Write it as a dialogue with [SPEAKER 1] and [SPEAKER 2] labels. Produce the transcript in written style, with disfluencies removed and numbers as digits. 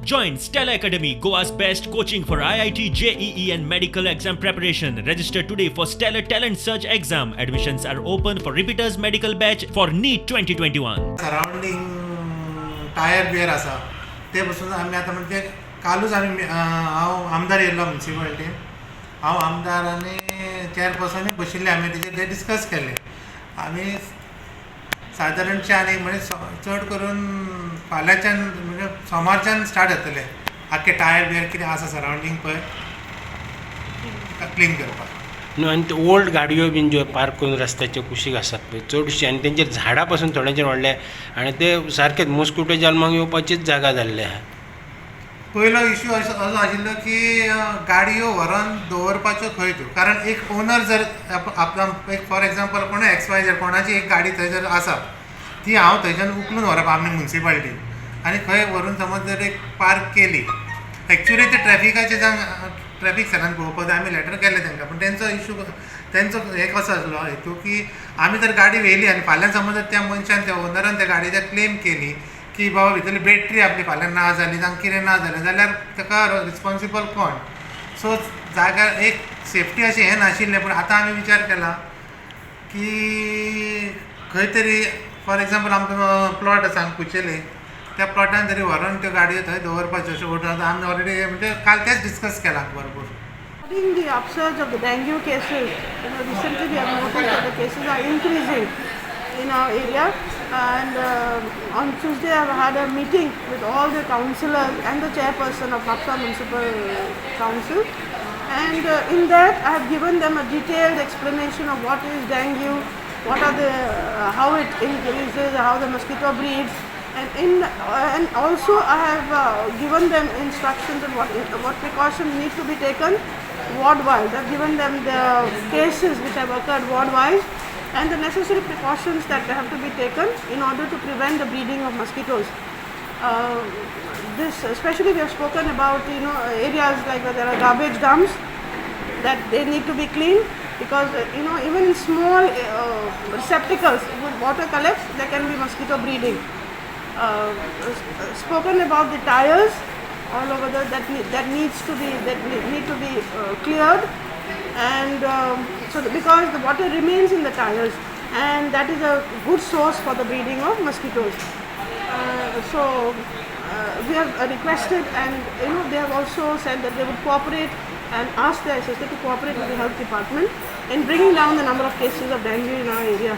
[SPEAKER 1] Join Stella Academy, Goa's best coaching for IIT, JEE and medical exam preparation. Register today for Stellar Talent Search exam. Admissions are open for repeaters medical batch for NEET 2021.
[SPEAKER 2] Surrounding tyre beer आसा ते पासून आमी आतां म्हणजे कालूच आमी हांव आमदार येयल्लो म्युनिसिपालिटीन हांव आमदार आनी चेअरपर्सनूय बशिल्ले आमी ते डिस्कस केले आमी सादारणच्यान एक म्हणजे चड करून फाल्यांच्यान म्हणजे सोमारच्यान स्टार्ट जातले आख्खे टायर बियर कितें आसा सरावंडींग पळय क्लीन करपाक
[SPEAKER 3] न्हू आनी ते ओल्ड गाडयो बीन ज्यो पार्क करून रस्त्याचे कुशीक आसात पळय चडशे आनी तेंचेर झाडां पासून थोड्यांचेर व्हडले आनी ते सारकेच मॉस्किटो जल्माक येवपाचीच जागा जाल्ले आहा.
[SPEAKER 2] पयलो इश्यू असो आशिल्लो की गाडयो व्हरून दवरपाच्यो खंय त्यो कारण एक ओनर जर एक फॉर एक्झाम्पल कोण XYZ कोणाची एक गाडी थंय जर आसा ती हांव थंयच्यान उखलून व्हरप आमी म्युनिसिपालिटीन आनी खंय व्हरून समज जर एक पार्क केली एक्चुली ते ट्रॅफिक सेलान पळोवपाक आमी लेटर केले तांकां पूण तेंचो इश्यू तेंचो हे कसो आसलो हेतू की आमी जर गाडी व्हेली आनी फाल्यां समज जर त्या मनशान त्या ओनरान त्या गाडयेचेर क्लेम केली की बाबा भितरली बॅटरी आपली फाल्यां ना जाली जावं कितें ना जालें जाल्यार ताका रिस्पॉन्सिबल कोण सो जाग्यार एक सेफ्टी अशें हें नाशिल्लें पूण आतां आमी विचार केला की खंय तरी फॉर एक्झाम्पल आमकां प्लॉट आसा कुचेले त्या प्लॉटान तरी व्हरून त्यो गाडयो थंय दवरपाच्यो अशें उठून आमी ऑलरेडी म्हणजे काल तेच डिस्कस केला भरपूर.
[SPEAKER 4] Regarding the upsurge of the dengue cases, recently we have noticed that the cases are increasing in our area, and on Tuesday I have had a meeting with all the councillors and the chairperson of Mapusa Municipal Council, and in that I have given them a detailed explanation of what is dengue, what are the how it increases, how the mosquito breeds, and also I have given them instructions on what precautions need to be taken ward-wise. I have given them the cases which have occurred ward-wise and the necessary precautions that have to be taken in order to prevent the breeding of mosquitoes. This especially we have spoken about areas like where there are garbage dumps that they need to be cleaned because even in small receptacles with water collects there can be mosquito breeding. Spoken about the tyres all over that need to be cleared, and because the water remains in the tyres and that is a good source for the breeding of mosquitoes. We have requested, and they have also said that they would cooperate and ask the SSA to cooperate with the health department in bringing down the number of cases of dengue in our area.